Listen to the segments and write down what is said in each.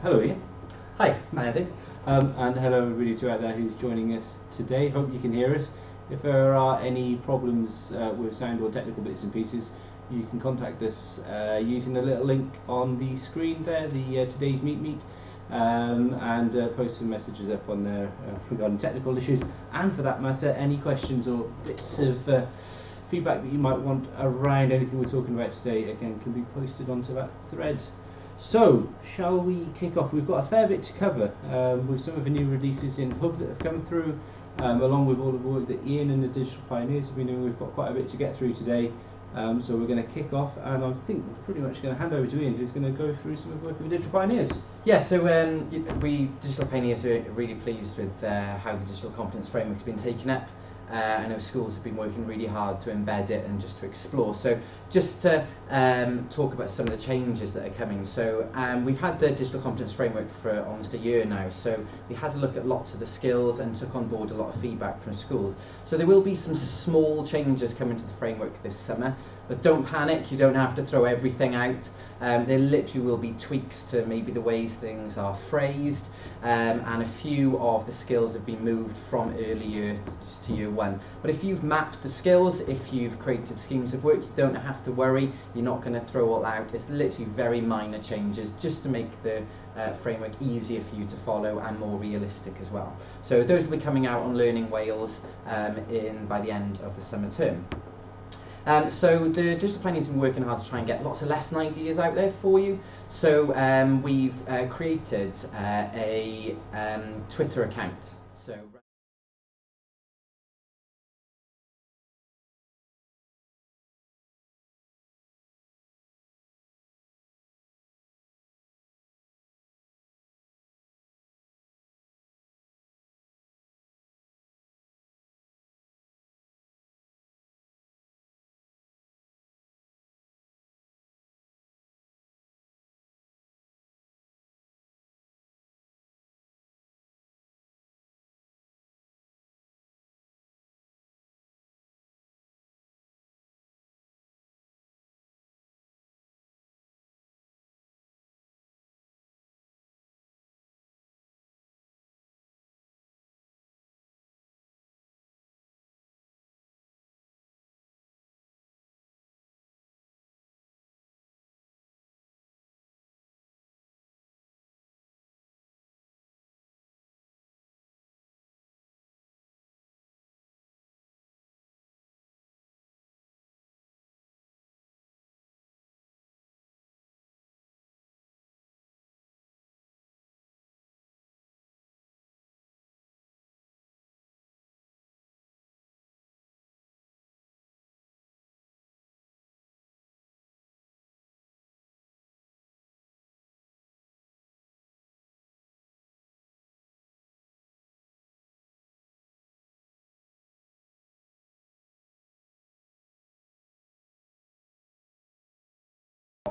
Hello Ian. Hi, Andy. And hello everybody to out there who's joining us today. Hope you can hear us. If there are any problems with sound or technical bits and pieces, you can contact us using the little link on the screen there, the today's meet, and post some messages up on there regarding technical issues, and for that matter, any questions or bits of feedback that you might want around anything we're talking about today, again, can be posted onto that thread. So, shall we kick off? We've got a fair bit to cover with some of the new releases in Hub that have come through, along with all of the work that Ian and the Digital Pioneers have been doing. We've got quite a bit to get through today, so we're going to kick off, and I think we're pretty much going to hand over to Ian, who's going to go through some of the work of the Digital Pioneers. Yeah, so we Digital Pioneers are really pleased with how the Digital Competence Framework's been taken up. I know schools have been working really hard to embed it and just to explore. So just to talk about some of the changes that are coming. So we've had the Digital Competence Framework for almost a year now. So we had to look at lots of the skills and took on board a lot of feedback from schools. So there will be some small changes coming to the framework this summer, but don't panic, you don't have to throw everything out. There literally will be tweaks to maybe the ways things are phrased, and a few of the skills have been moved from early year to year one. But if you've mapped the skills, if you've created schemes of work, you don't have to worry, you're not going to throw all out. It's literally very minor changes just to make the framework easier for you to follow and more realistic as well. So those will be coming out on Learning Wales by the end of the summer term. So the Digital Pioneers have been working hard to try and get lots of lesson ideas out there for you. So we've created a Twitter account. So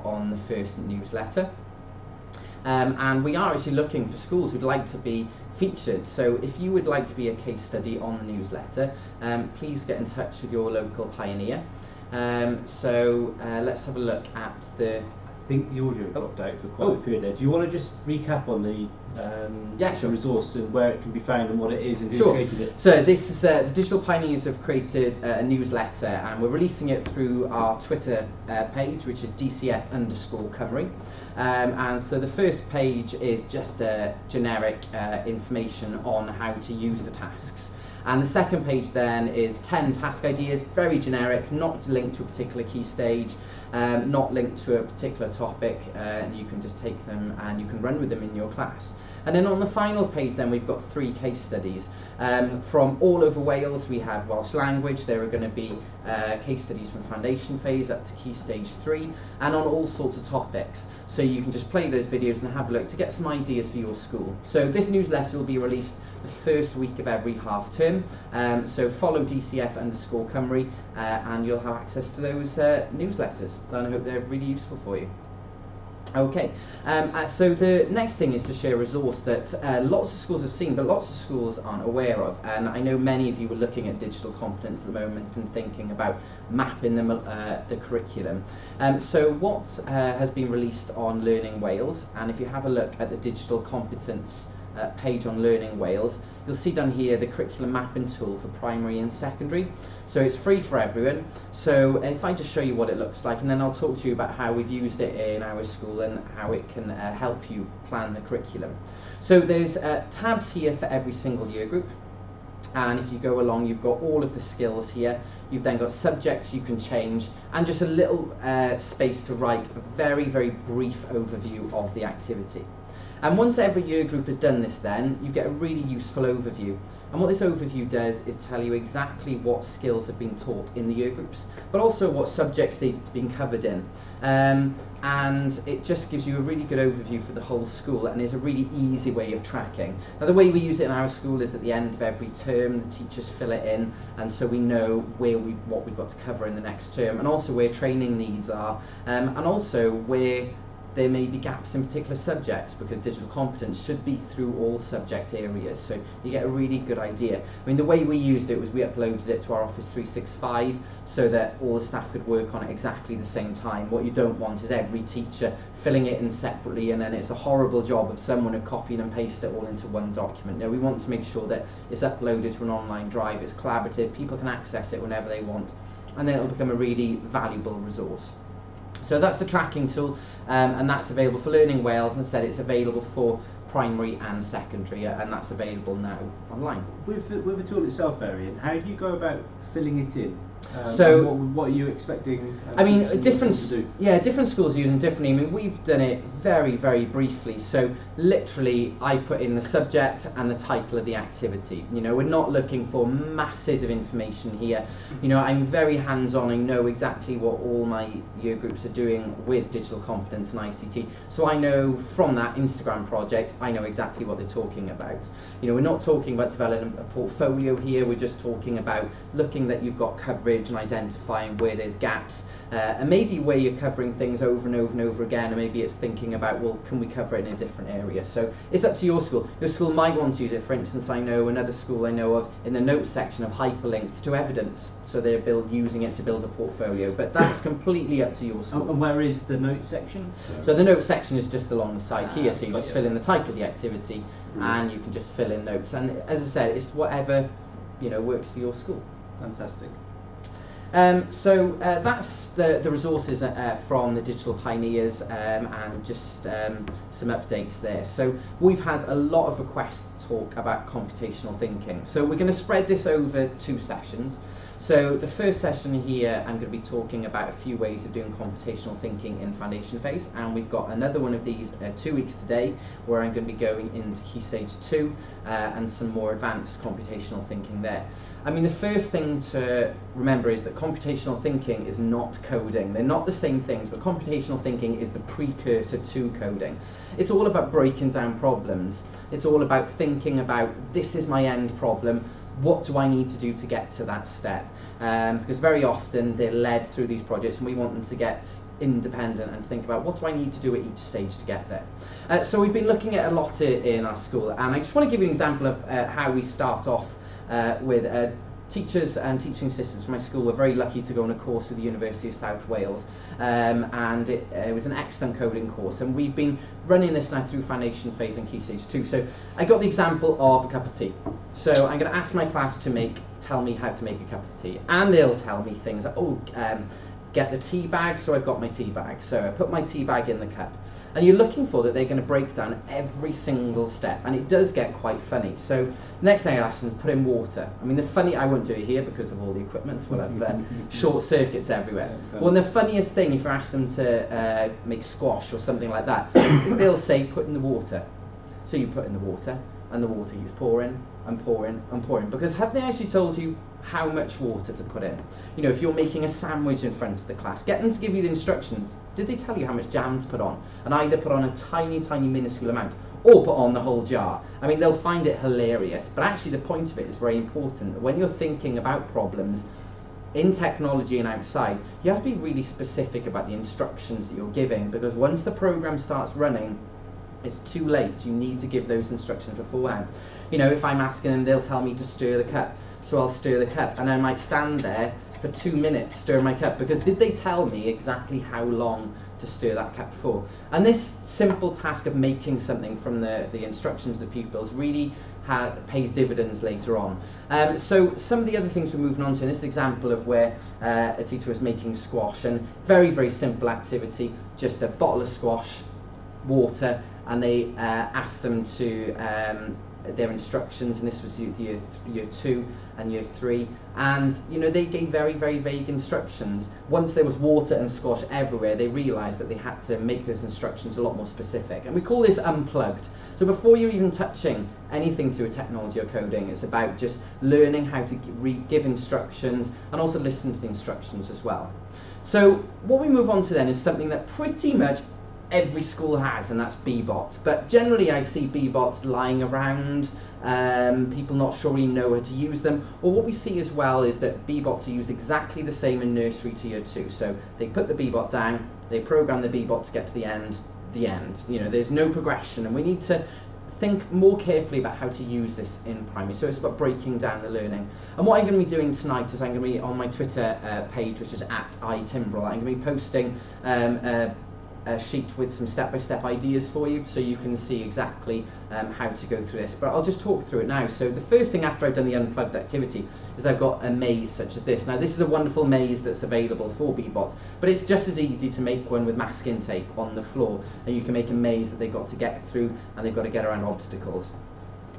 on the first newsletter. And we are actually looking for schools who'd like to be featured. So if you would like to be a case study on the newsletter, please get in touch with your local pioneer. Let's have a look at the... I think the audio dropped out for quite a period there. Do you want to just recap on the sure. resource and where it can be found and what it is and who created it? So this is the Digital Pioneers have created a newsletter, and we're releasing it through our Twitter page, which is DCF_Cymru. And so the first page is just generic information on how to use the tasks. And the second page then is 10 task ideas, very generic, not linked to a particular key stage, not linked to a particular topic. You can just take them and you can run with them in your class. And then on the final page then we've got 3 case studies. From all over Wales we have Welsh language, there are going to be case studies from foundation phase up to key stage 3, and on all sorts of topics. So you can just play those videos and have a look to get some ideas for your school. So this newsletter will be released the first week of every half term. So follow DCF_Cymru and you'll have access to those newsletters. And I hope they're really useful for you. Okay, so the next thing is to share a resource that lots of schools have seen, but lots of schools aren't aware of. And I know many of you were looking at digital competence at the moment and thinking about mapping the curriculum. So what has been released on Learning Wales, and if you have a look at the digital competence page on Learning Wales, you'll see down here the curriculum mapping tool for primary and secondary. So it's free for everyone. So if I just show you what it looks like, and then I'll talk to you about how we've used it in our school and how it can help you plan the curriculum. So there's tabs here for every single year group. And if you go along, you've got all of the skills here. You've then got subjects you can change, and just a little space to write a very, very brief overview of the activity. And once every year group has done this, then you get a really useful overview. And what this overview does is tell you exactly what skills have been taught in the year groups, but also what subjects they've been covered in. And it just gives you a really good overview for the whole school, and is a really easy way of tracking. Now, the way we use it in our school is at the end of every term, the teachers fill it in, and so we know what we've got to cover in the next term, and also where training needs are, and also where there may be gaps in particular subjects, because digital competence should be through all subject areas, so you get a really good idea. I mean, the way we used it was we uploaded it to our Office 365 so that all the staff could work on it exactly the same time. What you don't want is every teacher filling it in separately, and then it's a horrible job of someone of copying and pasting it all into one document. No, we want to make sure that it's uploaded to an online drive, it's collaborative, people can access it whenever they want, and then it'll become a really valuable resource. So that's the tracking tool, and that's available for Learning Wales, and said it's available for primary and secondary, and that's available now online. With the tool itself, Arian, how do you go about filling it in? So what are you expecting? I mean, different schools are using differently. I mean, we've done it very, very briefly. So literally, I've put in the subject and the title of the activity. You know, we're not looking for masses of information here. You know, I'm very hands-on. I know exactly what all my year groups are doing with digital competence and ICT. So I know from that Instagram project, I know exactly what they're talking about. You know, we're not talking about developing a portfolio here. We're just talking about looking that you've got coverage and identifying where there's gaps, and maybe where you're covering things over and over and over again, and maybe it's thinking about, well, can we cover it in a different area? So it's up to your school. Your school might want to use it. For instance, I know another school I know of in the notes section of hyperlinked to evidence, so they're using it to build a portfolio, but that's completely up to your school. And where is the notes section? So the notes section is just along the side here, so you just fill in the title of the activity, and you can just fill in notes, and as I said, it's whatever, you know, works for your school. Fantastic. So that's the resources from the Digital Pioneers, and just some updates there. So we've had a lot of requests to talk about computational thinking. So we're going to spread this over 2 sessions. So the first session here, I'm going to be talking about a few ways of doing computational thinking in foundation phase, and we've got another one of these 2 weeks today, where I'm going to be going into Key Stage 2 and some more advanced computational thinking there. I mean, the first thing to remember is that computational thinking is not coding. They're not the same things, but computational thinking is the precursor to coding. It's all about breaking down problems. It's all about thinking about, this is my end problem, what do I need to do to get to that step? Because very often they're led through these projects, and we want them to get independent and think about, what do I need to do at each stage to get there? So we've been looking at a lot in our school, and I just want to give you an example of how we start off with teachers and teaching assistants from my school. Were very lucky to go on a course with the University of South Wales, and it was an excellent coding course, and we've been running this now through foundation phase and Key Stage 2. So I got the example of a cup of tea. So I'm going to ask my class to tell me how to make a cup of tea, and they'll tell me things like, get the tea bag. So I've got my tea bag, so I put my tea bag in the cup, and you're looking for that they're going to break down every single step, and it does get quite funny. So next thing I ask them to put in water. I mean, I won't do it here because of all the equipment. We'll have short circuits everywhere. Well, and the funniest thing, if you ask them to make squash or something like that, is they'll say, put in the water. So you put in the water, and the water keeps pouring and pouring and pouring, because have they actually told you how much water to put in? You know, if you're making a sandwich in front of the class, get them to give you the instructions. Did they tell you how much jam to put on? And either put on a tiny, tiny minuscule amount, or put on the whole jar. I mean, they'll find it hilarious, but actually the point of it is very important. When you're thinking about problems, in technology and outside, you have to be really specific about the instructions that you're giving, because once the program starts running, it's too late. You need to give those instructions beforehand. You know, if I'm asking them, they'll tell me to stir the cup, so I'll stir the cup, and I might stand there for 2 minutes stirring my cup, because did they tell me exactly how long to stir that cup for? And this simple task of making something from the instructions of the pupils really pays dividends later on. So some of the other things we're moving on to, in this example of where a teacher was making squash, and very, very simple activity, just a bottle of squash, water, and they asked them to their instructions, and this was year 2 and year 3, and you know, they gave very, very vague instructions. Once there was water and squash everywhere, they realised that they had to make those instructions a lot more specific, and we call this unplugged. So before you're even touching anything to do with technology or coding, it's about just learning how to give instructions and also listen to the instructions as well. So what we move on to then is something that pretty much every school has, and that's B-bots. But generally I see B-bots lying around, people not sure we know how to use them. Or what we see as well is that B-bots are used exactly the same in nursery to year 2. So they put the B-bot down, they program the B-bot to get to the end. You know, there's no progression, and we need to think more carefully about how to use this in primary. So it's about breaking down the learning. And what I'm going to be doing tonight is I'm going to be on my Twitter page, which is @itimbrel. I'm going to be posting a sheet with some step-by-step ideas for you, so you can see exactly how to go through this. But I'll just talk through it now. So the first thing after I've done the unplugged activity is I've got a maze such as this. Now this is a wonderful maze that's available for B-bots, but it's just as easy to make one with masking tape on the floor, and you can make a maze that they've got to get through, and they've got to get around obstacles.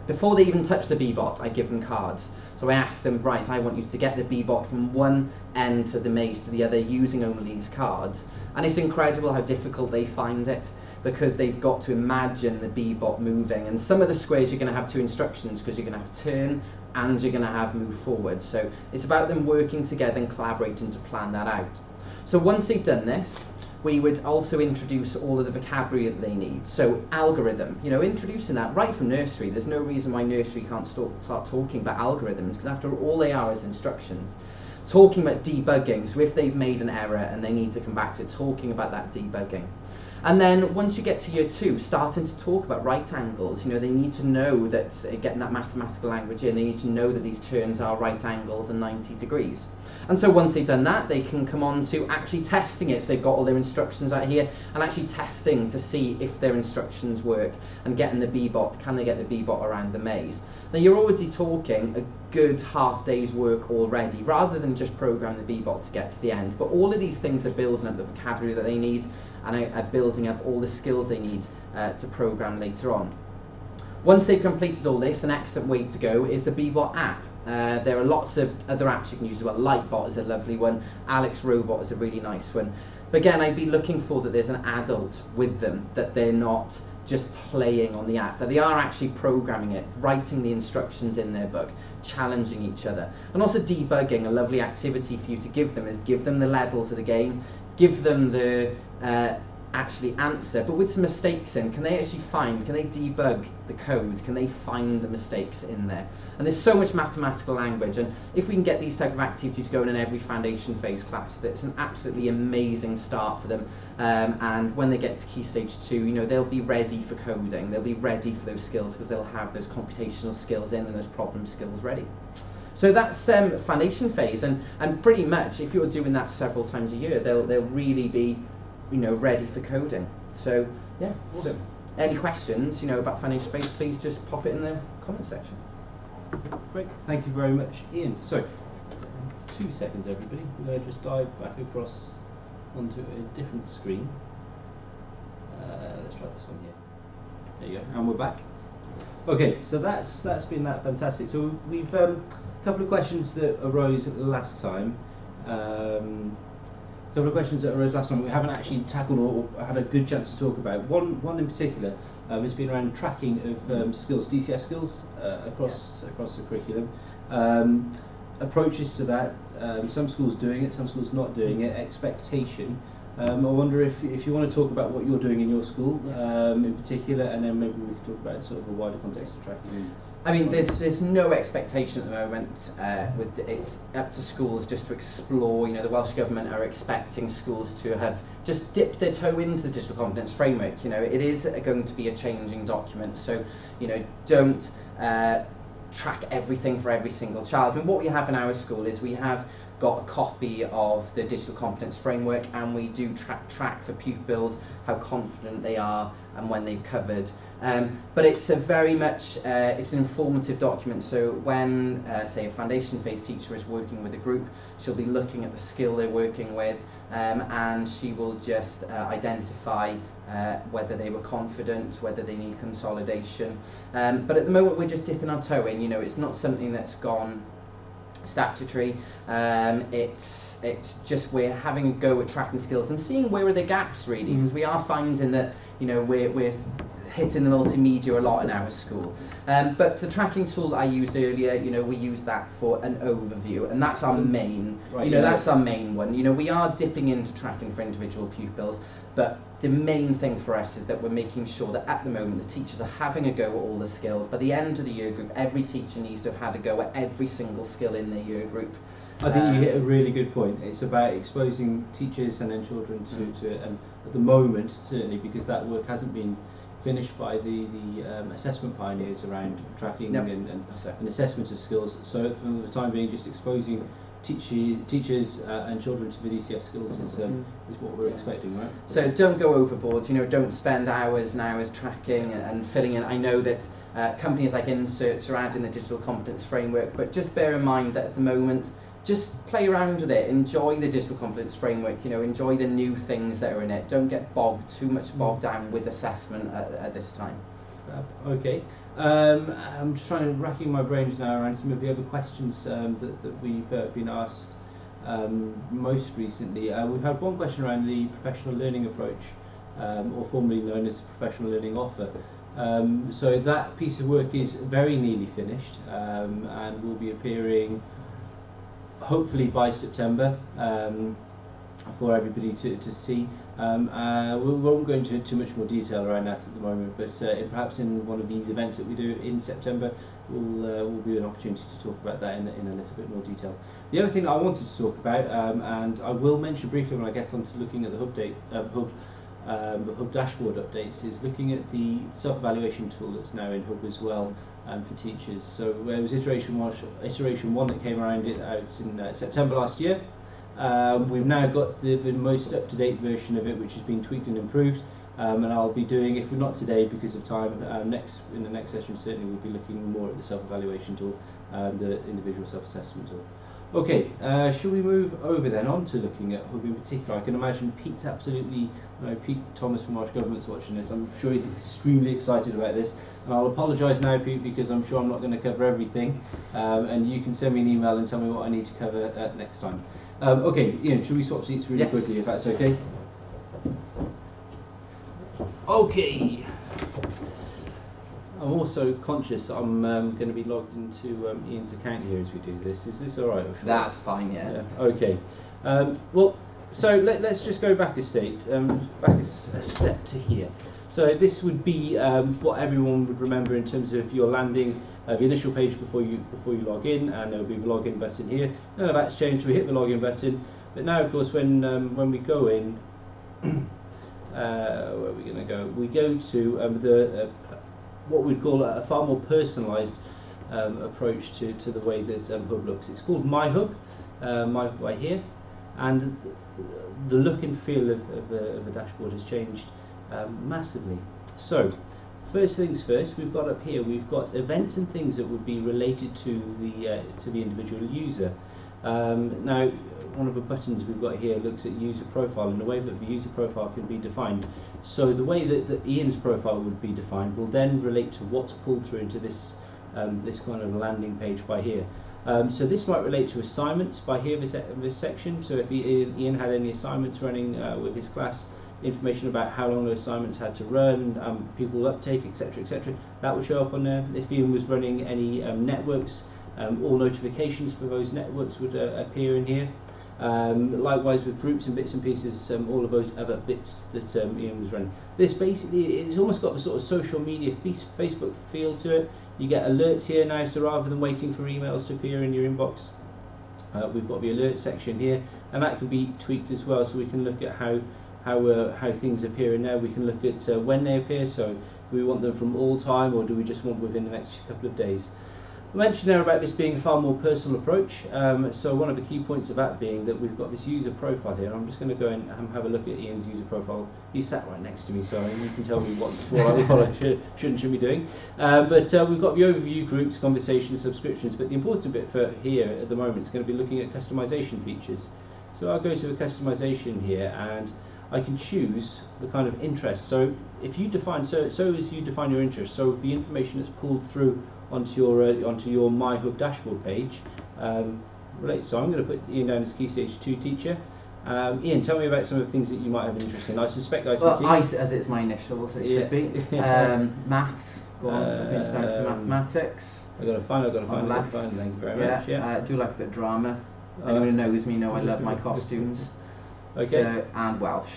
Before they even touch the B-bot, I give them cards. So I ask them, right, I want you to get the B-bot from one end to the maze to the other using only these cards. And it's incredible how difficult they find it, because they've got to imagine the B-bot moving. And some of the squares you're going to have 2 instructions, because you're going to have turn and you're going to have move forward. So it's about them working together and collaborating to plan that out. So once they've done this, we would also introduce all of the vocabulary that they need. So algorithm, you know, introducing that right from nursery. There's no reason why nursery can't start talking about algorithms, because after all they are is instructions. Talking about debugging, so if they've made an error and they need to come back to it, talking about that debugging. And then once you get to year 2, starting to talk about right angles. You know, they need to know that, getting that mathematical language in, they need to know that these turns are right angles and 90 degrees. And so once they've done that, they can come on to actually testing it. So they've got all their instructions out here, and actually testing to see if their instructions work, and getting the B-bot, can they get the B-bot around the maze? Now you're already talking a good half day's work already, rather than just program the B-bot to get to the end. But all of these things are building up the vocabulary that they need, and are building up all the skills they need to program later on. Once they've completed all this, an excellent way to go is the B-bot app. There are lots of other apps you can use as well. Lightbot is a lovely one. Alex Robot is a really nice one. But again, I'd be looking for that there's an adult with them, that they're not just playing on the app, that they are actually programming it, writing the instructions in their book, challenging each other. And also debugging, a lovely activity for you to give them is give them the levels of the game, give them the actually answer, but with some mistakes in. Can they actually find, can they debug the code? Can they find the mistakes in there? And there's so much mathematical language, and if we can get these type of activities going in every foundation phase class, it's an absolutely amazing start for them. And when they get to Key Stage 2, you know, they'll be ready for coding, they'll be ready for those skills, because they'll have those computational skills in and those problem skills ready. So that's foundation phase, and pretty much if you're doing that several times a year, they'll really be, you know, ready for coding. So yeah, awesome. So any questions, you know, about foundation phase, please just pop it in the comment section. Great, thank you very much, Ian. So 2 seconds everybody, we're going to just dive back across onto a different screen. Let's try this one here. There you go, and we're back. Okay, so that's been that fantastic. So we've a couple of questions that arose last time. We haven't actually tackled or had a good chance to talk about. One in particular has been around tracking of skills, DCF skills across the curriculum. Approaches to that, some schools doing it, some schools not doing it, expectation. I wonder if you want to talk about what you're doing in your school in particular, and then maybe we can talk about sort of a wider context of tracking. I mean, there's no expectation at the moment. It's up to schools just to explore. You know, the Welsh Government are expecting schools to have just dipped their toe into the digital competence framework. You know, it is going to be a changing document, so you know, don't track everything for every single child. I mean, what we have in our school is we have got a copy of the digital competence framework, and we do track for pupils how confident they are and when they've covered. But it's a very much it's an informative document. So when say a foundation phase teacher is working with a group, she'll be looking at the skill they're working with, and she will just identify whether they were confident, whether they need consolidation. But at the moment we're just dipping our toe in. You know, it's not something that's gone statutory. It's just we're having a go at tracking skills and seeing where are the gaps really, because we are finding that, you know, we're hitting the multimedia a lot in our school. But the tracking tool that I used earlier, you know, we use that for an overview, and that's our main, you know, that's our main one. You know, we are dipping into tracking for individual pupils, but the main thing for us is that we're making sure that at the moment the teachers are having a go at all the skills. By the end of the year group, every teacher needs to have had a go at every single skill in their year group. I think you hit a really good point. It's about exposing teachers and then children to it, and at the moment, certainly, because that work hasn't been finished by the assessment pioneers around tracking and assessment of skills. So for the time being, just exposing teachers and children to the DCF skills is what we're expecting, right? So don't go overboard. You know, don't spend hours and hours tracking and filling in. I know that companies like Inserts are adding the digital competence framework, but just bear in mind that at the moment, just play around with it, enjoy the digital competence framework, you know, enjoy the new things that are in it. Don't get too much bogged down with assessment at this time. Okay, I'm just racking my brains now around some of the other questions that we've been asked most recently. We've had one question around the professional learning approach, or formerly known as professional learning offer. So that piece of work is very nearly finished, and will be appearing hopefully by September for everybody to see. We won't go into too much more detail around that at the moment, but perhaps in one of these events that we do in September, will be an opportunity to talk about that in a little bit more detail. The other thing that I wanted to talk about, and I will mention briefly when I get on to looking at the Hub dashboard updates, is looking at the self-evaluation tool that's now in Hub as well. For teachers. So it was iteration one that came around out in September last year. We've now got the most up-to-date version of it, which has been tweaked and improved, and I'll be doing, if we're not today because of time, in the next session certainly we'll be looking more at the self-evaluation tool, the individual self-assessment tool. Okay, shall we move over then on to looking at Hub in particular? I can imagine Pete's absolutely, Pete Thomas from Welsh Government's watching this. I'm sure he's extremely excited about this, and I'll apologise now, Pete, because I'm sure I'm not going to cover everything, and you can send me an email and tell me what I need to cover next time. Okay, Ian, should we swap seats really quickly, if that's okay? Okay. I'm also conscious that I'm going to be logged into Ian's account here as we do this. Is this all right? That's fine, yeah. Okay. Well, so let's just go back a step, to here. So this would be what everyone would remember in terms of your landing, the initial page before you log in, and there will be the login button here. None of that's changed. We hit the login button, but now, of course, when we go in, where are we going to go? We go to what we'd call a far more personalised approach to the way that Hub looks. It's called My Hub, right here, and the look and feel of the dashboard has changed massively. So, first things first, we've got up here, we've got events and things that would be related to the individual user. Now, one of the buttons we've got here looks at user profile and the way that the user profile can be defined. So the way that Ian's profile would be defined will then relate to what's pulled through into this kind of landing page by here. So this might relate to assignments by here, this section. So if Ian had any assignments running with his class, information about how long those assignments had to run, people uptake, etc., that would show up on there. If Ian was running any networks, all notifications for those networks would appear in here. Likewise with groups and bits and pieces, all of those other bits that Ian was running. This basically, it's almost got the sort of social media Facebook feel to it. You get alerts here now, so rather than waiting for emails to appear in your inbox, we've got the alert section here, and that can be tweaked as well, so we can look at how things appear in there. We can look at when they appear, so do we want them from all time, or do we just want within the next couple of days? I mentioned there about this being a far more personal approach, so one of the key points of that being that we've got this user profile here. I'm just going to go and have a look at Ian's user profile. He's sat right next to me, so you can tell me what I should be doing. But we've got the overview, groups, conversations, subscriptions, but the important bit for here at the moment is going to be looking at customization features. So I'll go to the customization here, and I can choose the kind of interest. So if you define, so as you define your interest, so the information that's pulled through onto your MyHub dashboard page. So I'm going to put Ian down as Key Stage 2 teacher. Ian, tell me about some of the things that you might have an interest in. I suspect ICT. Well, as it's my initials, it should be. Maths, go on, finish down to mathematics. I've got to find, thank you very much. Yeah. I do like a bit of drama. Anyone who knows me know I love my costumes. Okay. So, and Welsh.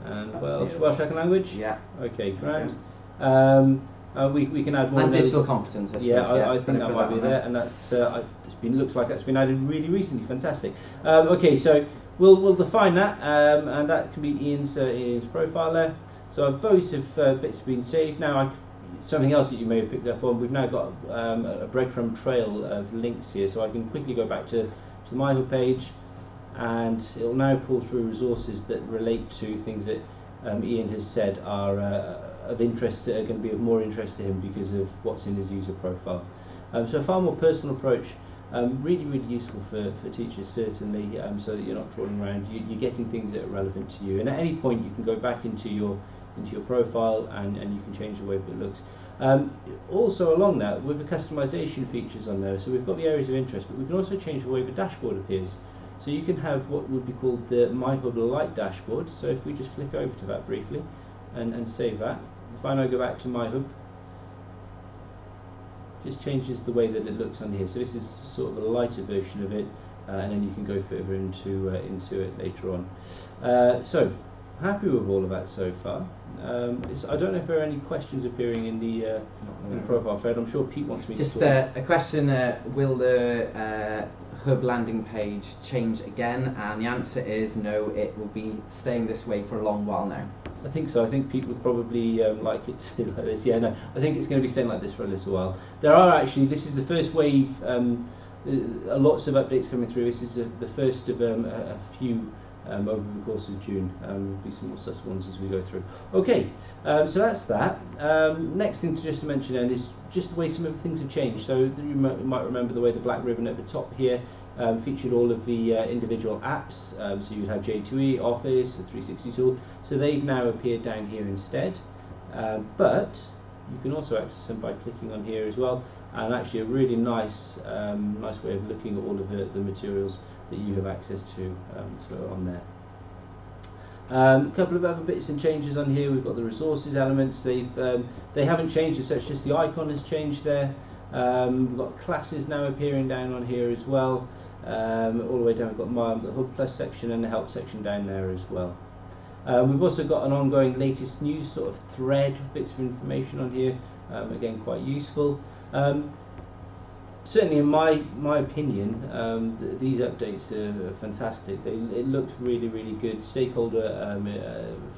And Welsh second language? Yeah. Okay, great. We can add more. And digital competence, I suppose. I think that might be there, and that's looks like that's been added really recently. Fantastic. Okay, so we'll define that, and that can be Ian's profile there. So those bits have been saved. Now, something else that you may have picked up on, we've now got a breadcrumb trail of links here, so I can quickly go back to the MyHub page, and it'll now pull through resources that relate to things that Ian has said are of interest, are going to be of more interest to him because of what's in his user profile. So a far more personal approach, really useful for teachers certainly, so that you're not trawling around, you're getting things that are relevant to you, and at any point you can go back into your profile and you can change the way that it looks. Also along that, with the customization features on there, so we've got the areas of interest, but we can also change the way the dashboard appears. So you can have what would be called the MyHub Lite dashboard. So if we just flick over to that briefly and save that, if I now go back to MyHub, just changes the way that it looks on here. So this is sort of a lighter version of it, and then you can go further into it later on. So happy with all of that so far. I don't know if there are any questions appearing in the profile thread. I'm sure Pete wants me to talk. Just a question, will the Hub landing page change again? And the answer is no, it will be staying this way for a long while now. I think so. I think Pete would probably like it to like this. Yeah, no, I think it's going to be staying like this for a little while. There are actually, this is the first wave, lots of updates coming through. This is the first of a few over the course of June. There'll be some more such ones as we go through. Okay, so that's that. Next thing to mention then is just the way some of the things have changed. So you might remember the way the black ribbon at the top here featured all of the individual apps. So you'd have J2E, Office, the 360 tool. So they've now appeared down here instead. But you can also access them by clicking on here as well. And actually a really nice way of looking at all of the materials that you have access to, so on there. A couple of other bits and changes on here. We've got the resources elements. They haven't changed as such, just the icon has changed there. We've got classes now appearing down on here as well. All the way down we've got the Hub Plus section and the Help section down there as well. We've also got an ongoing latest news sort of thread, bits of information on here, again quite useful. Certainly in my opinion, these updates are fantastic. It looks really good. Stakeholder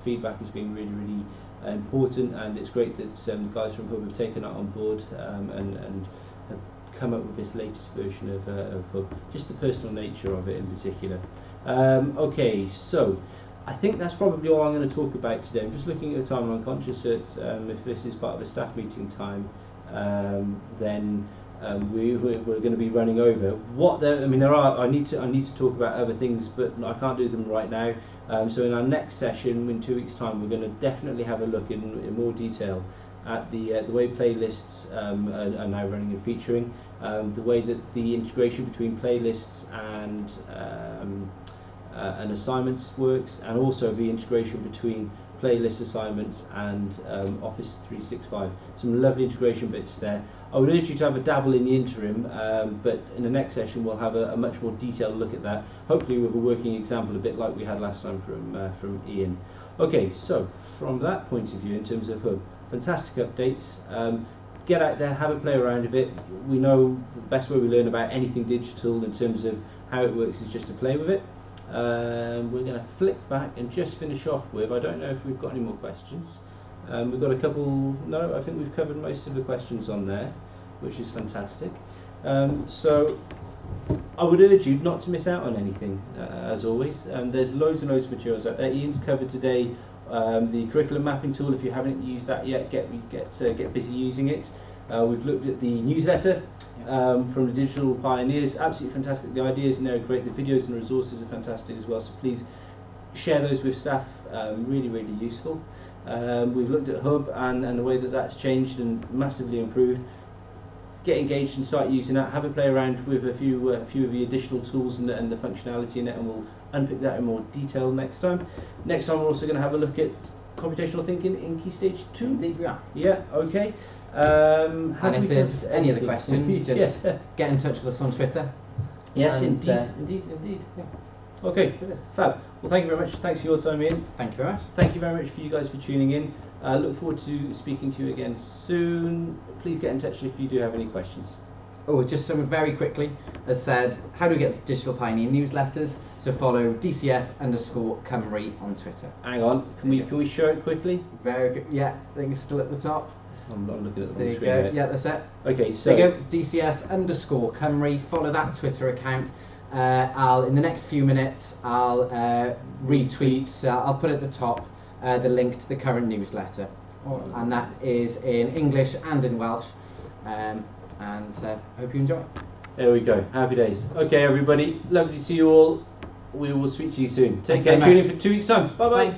feedback has been really important, and it's great that the guys from Hub have taken that on board and have come up with this latest version of Hub. Just the personal nature of it in particular. Okay, so I think that's probably all I'm going to talk about today. I'm just looking at the time, and I'm conscious that if this is part of a staff meeting time, then we're going to be running over. I need to talk about other things, but I can't do them right now. So in our next session, in 2 weeks' time, we're going to definitely have a look in more detail at the way playlists are now running and featuring, the way that the integration between playlists and assignments works, and also the integration between playlist assignments and Office 365. Some lovely integration bits there. I would urge you to have a dabble in the interim, but in the next session we'll have a much more detailed look at that, hopefully with a working example, a bit like we had last time from Ian. Okay, so from that point of view, in terms of Hub, fantastic updates. get out there, have a play around with it. We know the best way we learn about anything digital in terms of how it works is just to play with it. We're going to flick back and just finish off with, I don't know if we've got any more questions. We've got a couple, no, I think we've covered most of the questions on there, which is fantastic. So I would urge you not to miss out on anything, as always. There's loads and loads of materials out there. Ian's covered today the curriculum mapping tool. If you haven't used that yet, get busy using it. We've looked at the newsletter from the Digital Pioneers. Absolutely fantastic. The ideas in there are great. The videos and resources are fantastic as well. So please share those with staff. Really, really useful. We've looked at Hub and the way that that's changed and massively improved. Get engaged and start using that. Have a play around with a few of the additional tools and the functionality in it, and we'll unpick that in more detail next time. Next time we're also going to have a look at computational thinking in Key Stage 2. Indeed we are. Yeah, okay. And if there's any other questions, just get in touch with us on Twitter. Yes, and, indeed. Yeah. Okay, fab. Well, thank you very much. Thanks for your time, Ian. Thank you very much. Thank you very much for you guys for tuning in. Look forward to speaking to you again soon. Please get in touch if you do have any questions. Oh, just some very quickly, as said, how do we get Digital Pioneer newsletters? So follow DCF_Cymru on Twitter. Hang on, can we show it quickly? Very good. Yeah, I think it's still at the top. I'm not looking at the There wrong you screen go. here. Yeah, that's it. Okay, so there you go. DCF_Cymru. Follow that Twitter account. I'll in the next few minutes I'll retweet. I'll put at the top the link to the current newsletter, and that is in English and in Welsh. And hope you enjoy. There we go. Happy days. Okay, everybody. Lovely to see you all. We will speak to you soon. Take Thank you care. very Tune in for 2 weeks' time. Bye bye. Bye.